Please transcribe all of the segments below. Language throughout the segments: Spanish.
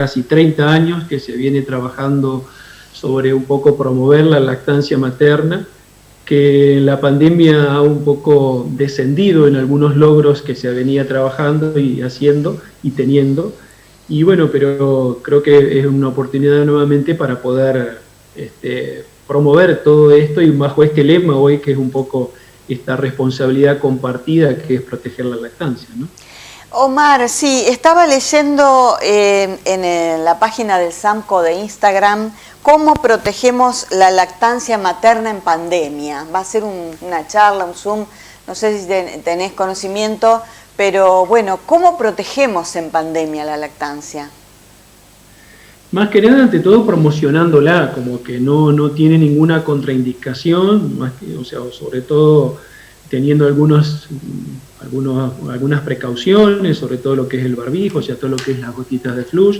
casi 30 años que se viene trabajando sobre un poco promover la lactancia materna, que la pandemia ha un poco descendido en algunos logros que se venía trabajando y haciendo y teniendo. Y bueno, pero creo que es una oportunidad nuevamente para poder promover todo esto y bajo este lema hoy, que es un poco esta responsabilidad compartida que es proteger la lactancia, ¿no? Omar, sí, estaba leyendo en la página del SAMCO de Instagram cómo protegemos la lactancia materna en pandemia. Va a ser una charla, un Zoom, no sé si tenés conocimiento, pero bueno, ¿cómo protegemos en pandemia la lactancia? Más que nada, ante todo, promocionándola, como que no tiene ninguna contraindicación, más que, o sea, sobre todo teniendo algunas precauciones, sobre todo lo que es el barbijo, o sea, todo lo que es las gotitas de flush.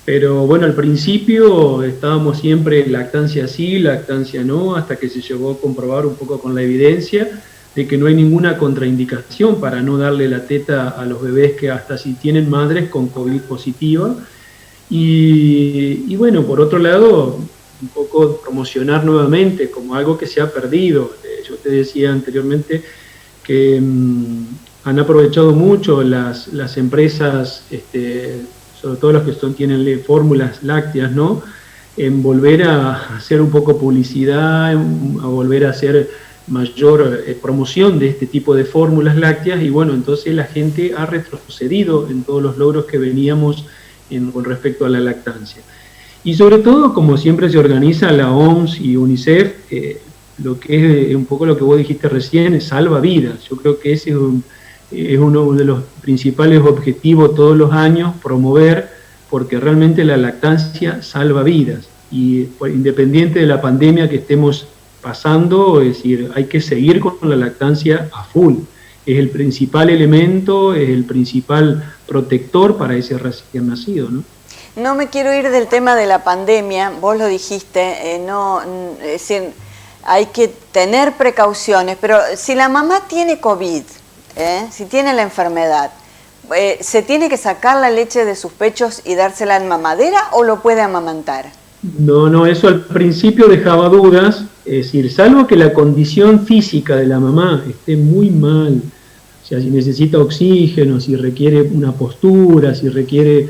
Pero bueno, al principio estábamos siempre lactancia sí, lactancia no, hasta que se llegó a comprobar un poco con la evidencia de que no hay ninguna contraindicación para no darle la teta a los bebés que hasta si tienen madres con COVID positiva. Y bueno, por otro lado, un poco promocionar nuevamente como algo que se ha perdido. Yo te decía anteriormente que han aprovechado mucho las empresas, sobre todo las que tienen fórmulas lácteas, ¿no?, en volver a hacer un poco publicidad, a volver a hacer mayor promoción de este tipo de fórmulas lácteas, y bueno, entonces la gente ha retrocedido en todos los logros que veníamos con respecto a la lactancia. Y sobre todo, como siempre se organiza la OMS y UNICEF, lo que es un poco lo que vos dijiste recién, salva vidas. Yo creo que ese es uno de los principales objetivos todos los años, promover, porque realmente la lactancia salva vidas. Y independiente de la pandemia que estemos pasando, es decir, hay que seguir con la lactancia a full. Es el principal elemento, es el principal protector para ese recién nacido, ¿no? No me quiero ir del tema de la pandemia, vos lo dijiste, es decir, hay que tener precauciones, pero si la mamá tiene COVID, si tiene la enfermedad, ¿se tiene que sacar la leche de sus pechos y dársela en mamadera o lo puede amamantar? No, eso al principio dejaba dudas, es decir, salvo que la condición física de la mamá esté muy mal, o sea, si necesita oxígeno, si requiere una postura, si requiere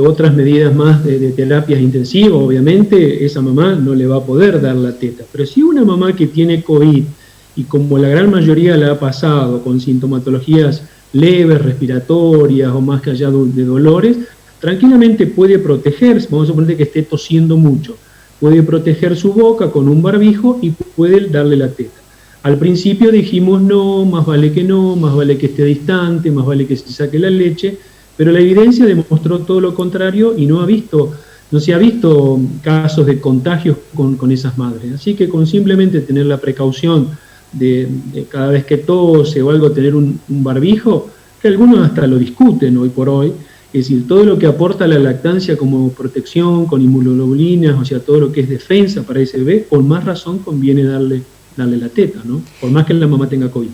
otras medidas más de terapias intensivas, obviamente esa mamá no le va a poder dar la teta. Pero si una mamá que tiene COVID, y como la gran mayoría la ha pasado, con sintomatologías leves, respiratorias o más que allá de dolores, tranquilamente puede protegerse, vamos a suponer que esté tosiendo mucho, puede proteger su boca con un barbijo y puede darle la teta. Al principio dijimos no, más vale que esté distante, más vale que se saque la leche, pero la evidencia demostró todo lo contrario y no se ha visto casos de contagios con esas madres. Así que con simplemente tener la precaución de cada vez que tose o algo tener un barbijo, que algunos hasta lo discuten hoy por hoy, es decir, todo lo que aporta la lactancia como protección, con inmunoglobulinas, o sea, todo lo que es defensa para ese bebé, con más razón conviene darle la teta, ¿no? Por más que la mamá tenga COVID.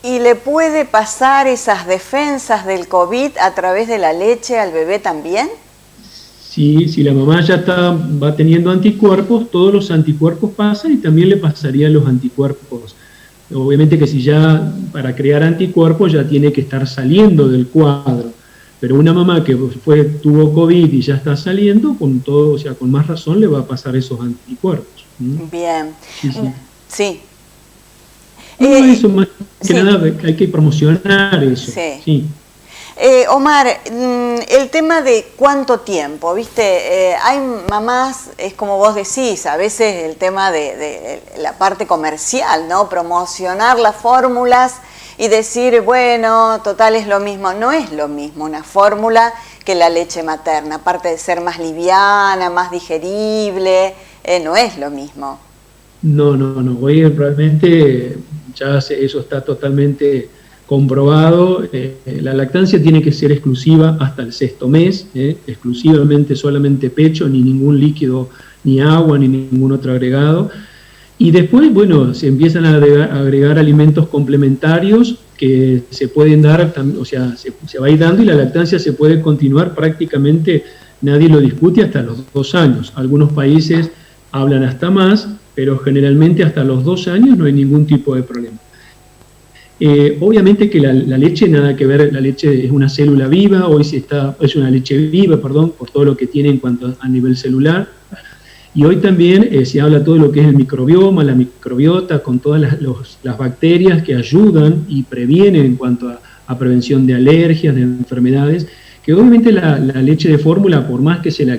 ¿Y le puede pasar esas defensas del COVID a través de la leche al bebé también? Sí, si la mamá ya va teniendo anticuerpos, todos los anticuerpos pasan y también le pasarían los anticuerpos. Obviamente que si ya para crear anticuerpos ya tiene que estar saliendo del cuadro. Pero una mamá que tuvo COVID y ya está saliendo, con todo, o sea, con más razón le va a pasar esos anticuerpos. Bien. Sí. Eso más que nada hay que promocionar eso. Sí. Omar, el tema de cuánto tiempo, ¿viste? Hay mamás, es como vos decís, a veces el tema de la parte comercial, ¿no? Promocionar las fórmulas y decir, bueno, total es lo mismo. No es lo mismo una fórmula que la leche materna, aparte de ser más liviana, más digerible, no es lo mismo. No, hoy realmente ya eso está totalmente comprobado. La lactancia tiene que ser exclusiva hasta el 6º mes, exclusivamente solamente pecho, ni ningún líquido, ni agua, ni ningún otro agregado. Y después, bueno, se empiezan a agregar alimentos complementarios que se pueden dar, o sea, se va a ir dando y la lactancia se puede continuar prácticamente nadie lo discute hasta los 2 años. Algunos países hablan hasta más, pero generalmente hasta los 2 años no hay ningún tipo de problema. Obviamente que la leche, nada que ver, la leche es una célula viva, es una leche viva, perdón, por todo lo que tiene en cuanto a nivel celular. Y hoy también se habla todo lo que es el microbioma, la microbiota, con todas las bacterias que ayudan y previenen en cuanto a prevención de alergias, de enfermedades, que obviamente la leche de fórmula, por más que la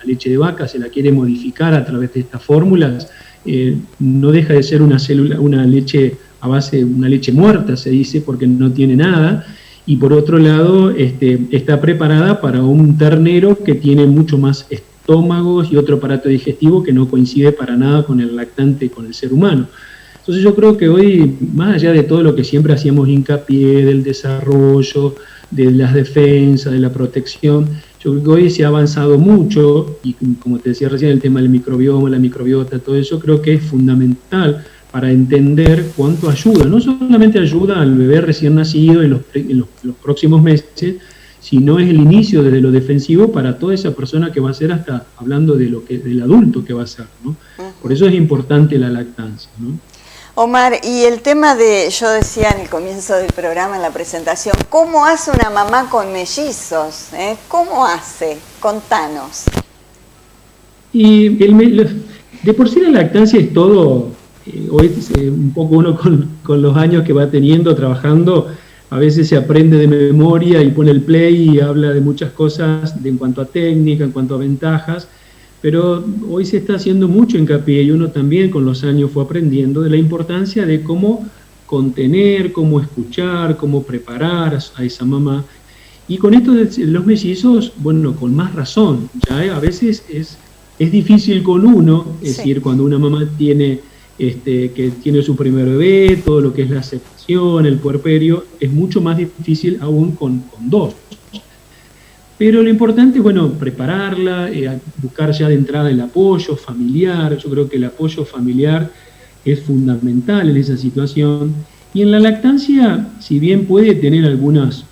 leche de vaca se la quiere modificar a través de estas fórmulas, no deja de ser una leche a base de una leche muerta, se dice, porque no tiene nada, y por otro lado está preparada para un ternero que tiene mucho más estómagos y otro aparato digestivo que no coincide para nada con el lactante, con el ser humano. Entonces yo creo que hoy, más allá de todo lo que siempre hacíamos hincapié, del desarrollo, de las defensas, de la protección, yo creo que hoy se ha avanzado mucho, y como te decía recién, el tema del microbioma, la microbiota, todo eso creo que es fundamental para entender cuánto ayuda. No solamente ayuda al bebé recién nacido en los próximos meses, sino es el inicio desde lo defensivo para toda esa persona que va a ser, hasta hablando del adulto que va a ser, ¿no? Por eso es importante la lactancia, ¿no? Omar, y el tema yo decía en el comienzo del programa, en la presentación, ¿cómo hace una mamá con mellizos? ¿Cómo hace? Contanos. Y de por sí la lactancia es todo, hoy un poco uno con los años que va teniendo, trabajando, a veces se aprende de memoria y pone el play y habla de muchas cosas en cuanto a técnica, en cuanto a ventajas, pero hoy se está haciendo mucho hincapié, y uno también con los años fue aprendiendo de la importancia de cómo contener, cómo escuchar, cómo preparar a esa mamá. Y con esto de los mellizos, bueno, con más razón, ya a veces es difícil con uno, es decir, cuando una mamá tiene que tiene su primer bebé, todo lo que es la aceptación, el puerperio, es mucho más difícil aún con 2. Pero lo importante es, bueno, prepararla, buscar ya de entrada el apoyo familiar. Yo creo que el apoyo familiar es fundamental en esa situación. Y en la lactancia, si bien puede tener algunas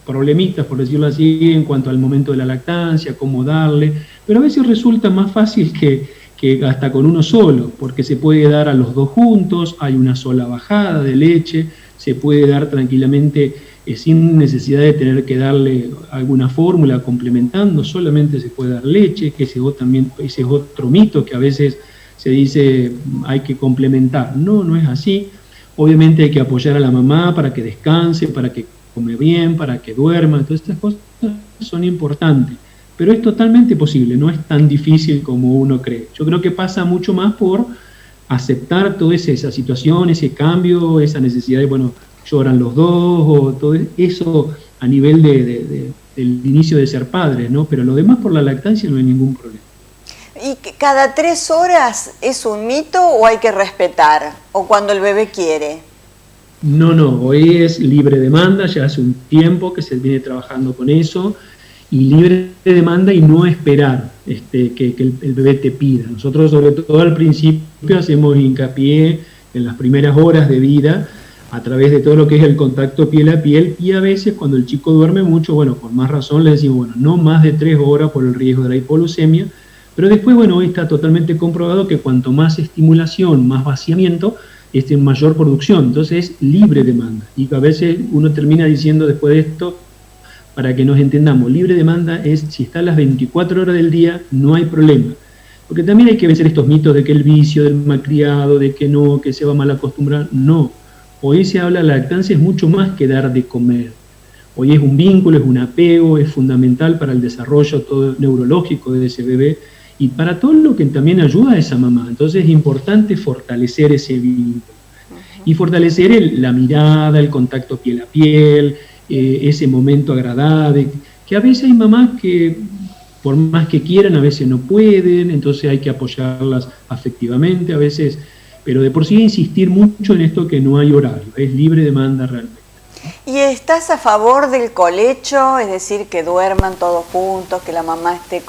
problemitas, por decirlo así, en cuanto al momento de la lactancia, cómo darle, pero a veces resulta más fácil que hasta con uno solo, porque se puede dar a los 2 juntos, hay una sola bajada de leche, se puede dar tranquilamente sin necesidad de tener que darle alguna fórmula complementando, solamente se puede dar leche, que ese es otro mito que a veces se dice hay que complementar. No es así. Obviamente hay que apoyar a la mamá para que descanse, para que come bien, para que duerma, todas estas cosas son importantes. Pero es totalmente posible, no es tan difícil como uno cree. Yo creo que pasa mucho más por aceptar toda esa situación, ese cambio, esa necesidad de, bueno, lloran los 2, o todo eso a nivel del inicio de ser padres, ¿no? Pero lo demás por la lactancia no hay ningún problema. ¿Y cada 3 horas es un mito o hay que respetar? ¿O cuando el bebé quiere? No, hoy es libre demanda, ya hace un tiempo que se viene trabajando con eso, y libre de demanda y no esperar que el bebé te pida. Nosotros, sobre todo al principio, hacemos hincapié en las primeras horas de vida a través de todo lo que es el contacto piel a piel, y a veces cuando el chico duerme mucho, bueno, con más razón le decimos, bueno, no más de 3 horas por el riesgo de la hipoglucemia, pero después, bueno, hoy está totalmente comprobado que cuanto más estimulación, más vaciamiento, es en mayor producción. Entonces es libre demanda, y a veces uno termina diciendo después de esto, para que nos entendamos, libre demanda es si está a las 24 horas del día, no hay problema. Porque también hay que vencer estos mitos de que el vicio, del malcriado, de que no, que se va mal acostumbrar. No. Hoy se habla, la lactancia es mucho más que dar de comer. Hoy es un vínculo, es un apego, es fundamental para el desarrollo todo neurológico de ese bebé y para todo lo que también ayuda a esa mamá. Entonces es importante fortalecer ese vínculo. Y fortalecer la mirada, el contacto piel a piel, ese momento agradable, que a veces hay mamás que por más que quieran a veces no pueden, entonces hay que apoyarlas afectivamente a veces, pero de por sí insistir mucho en esto que no hay horario, es libre demanda realmente. ¿Y estás a favor del colecho, es decir, que duerman todos juntos, que la mamá esté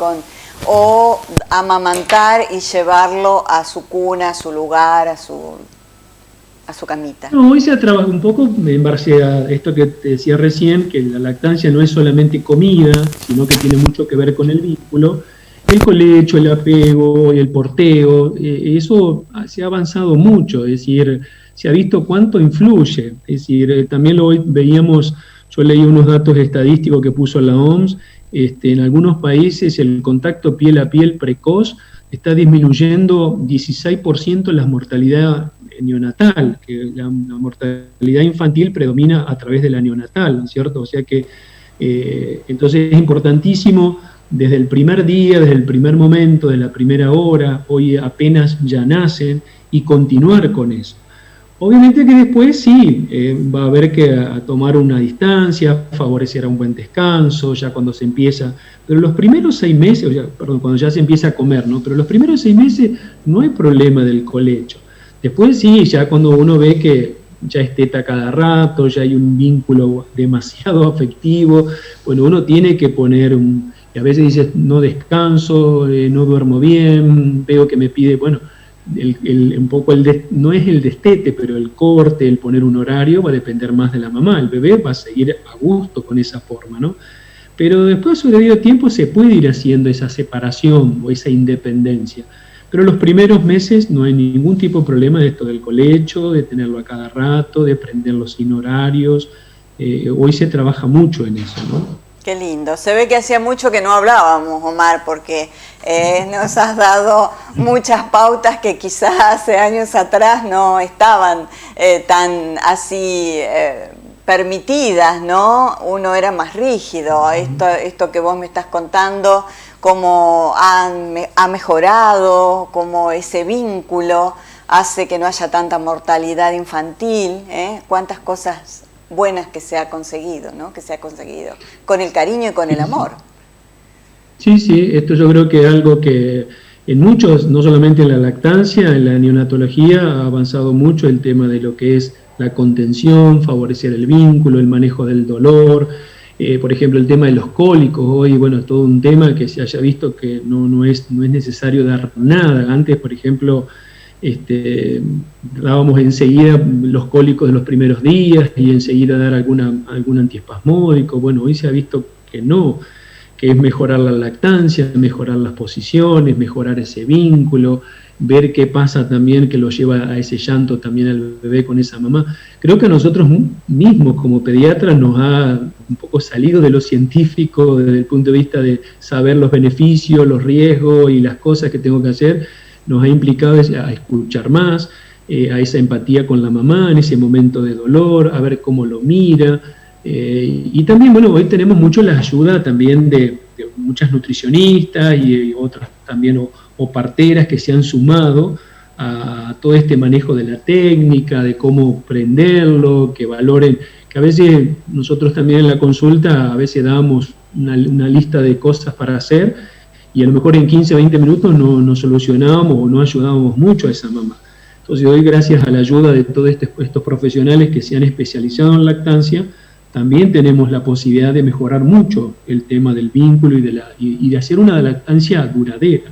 o amamantar y llevarlo a su cuna, a su lugar, a a su camita. No, hoy se trabaja un poco en base a esto que te decía recién, que la lactancia no es solamente comida, sino que tiene mucho que ver con el vínculo, el colecho, el apego, el porteo, eso se ha avanzado mucho, es decir, se ha visto cuánto influye, es decir, también hoy veíamos, yo leí unos datos estadísticos que puso la OMS, en algunos países el contacto piel a piel precoz está disminuyendo 16% la mortalidad neonatal, que la mortalidad infantil predomina a través de la neonatal, ¿no es cierto? O sea que entonces es importantísimo desde el primer día, desde el primer momento, de la primera hora, hoy apenas ya nacen, y continuar con eso. Obviamente que después sí, va a haber que tomar una distancia, favorecer a un buen descanso, ya cuando se empieza, pero los primeros 6 meses, cuando ya se empieza a comer, ¿no? Pero los primeros 6 meses no hay problema del colecho. Después sí, ya cuando uno ve que ya es teta cada rato, ya hay un vínculo demasiado afectivo, bueno, uno tiene que poner y a veces dice, no descanso, no duermo bien, veo que me pide, bueno, un poco no es el destete, pero el corte, el poner un horario va a depender más de la mamá. El bebé va a seguir a gusto con esa forma, ¿no? Pero después, a su debido tiempo, se puede ir haciendo esa separación o esa independencia. Pero los primeros meses no hay ningún tipo de problema de esto del colecho, de tenerlo a cada rato, de prenderlo sin horarios. Hoy se trabaja mucho en eso, ¿no? Qué lindo. Se ve que hacía mucho que no hablábamos, Omar, porque nos has dado muchas pautas que quizás hace años atrás no estaban tan así permitidas, ¿no? Uno era más rígido. Esto que vos me estás contando, cómo ha mejorado, cómo ese vínculo hace que no haya tanta mortalidad infantil, cuántas cosas buenas que se ha conseguido, ¿no? Que se ha conseguido con el cariño y con el amor. Sí, esto yo creo que es algo que en muchos, no solamente en la lactancia, en la neonatología ha avanzado mucho el tema de lo que es la contención, favorecer el vínculo, el manejo del dolor, por ejemplo el tema de los cólicos, hoy bueno, es todo un tema que se haya visto que no es necesario dar nada. Antes, por ejemplo, dábamos enseguida los cólicos de los primeros días y enseguida dar algún antiespasmódico. Bueno, hoy se ha visto que no, que es mejorar la lactancia, mejorar las posiciones, mejorar ese vínculo, ver qué pasa también que lo lleva a ese llanto también al bebé con esa mamá. Creo que a nosotros mismos como pediatras nos ha un poco salido de lo científico desde el punto de vista de saber los beneficios, los riesgos y las cosas que tengo que hacer. Nos ha implicado a escuchar más, a esa empatía con la mamá en ese momento de dolor, a ver cómo lo mira. Y también, bueno, hoy tenemos mucho la ayuda también de muchas nutricionistas y otras también, o parteras que se han sumado a todo este manejo de la técnica, de cómo prenderlo, que valoren, que a veces nosotros también en la consulta a veces damos una lista de cosas para hacer, y a lo mejor en 15 o 20 minutos no solucionábamos o no ayudábamos mucho a esa mamá. Entonces hoy, gracias a la ayuda de todos estos profesionales que se han especializado en lactancia, también tenemos la posibilidad de mejorar mucho el tema del vínculo y de hacer una lactancia duradera.